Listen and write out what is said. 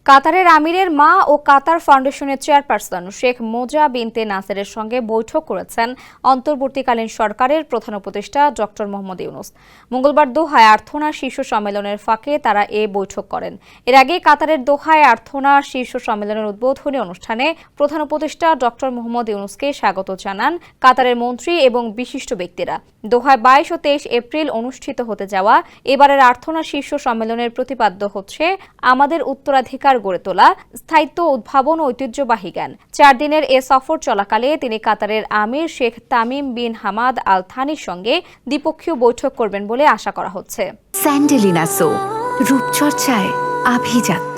কাতারের আমিরের মা ও কাতার ফাউন্ডেশনের চেয়ারপারসন শেখ মোজা বিনতে নাসেরের সঙ্গে বৈঠক করেছেন অন্তর্বর্তীকালীন সরকারের প্রধান উপদেষ্টা ডক্টর মোহাম্মদ ইউনূস। মঙ্গলবার দোহায় আর্থনা শীর্ষ সম্মেলনের ফাঁকে তারা এ বৈঠক করেন। এর আগে কাতারের দোহায় আর্থনা শীর্ষ সম্মেলনের উদ্বোধনী অনুষ্ঠানে প্রধান উপদেষ্টা ডক্টর মোহাম্মদ ইউনূসকে স্বাগত জানান কাতারের মন্ত্রী এবং বিশিষ্ট ব্যক্তিরা। দোহায় 22 ও 23 এপ্রিল অনুষ্ঠিত হতে যাওয়া এবারের আর্থনা শীর্ষ সম্মেলনের প্রতিপাদ্য হচ্ছে আমাদের উত্তরাধিকার গড়ে তোলা, স্থায়িত্ব, উদ্ভাবন ও ঐতিহ্যবাহী জ্ঞান। 4 দিনের এ সফর চলাকালে তিনি কাতারের আমির Sheikh Tamim bin Hamad Al থানির সঙ্গে দ্বিপক্ষীয় বৈঠক করবেন বলে আশা করা হচ্ছে। স্যান্ডেলিনা সো, রূপচর্চায় আভিজাত্য।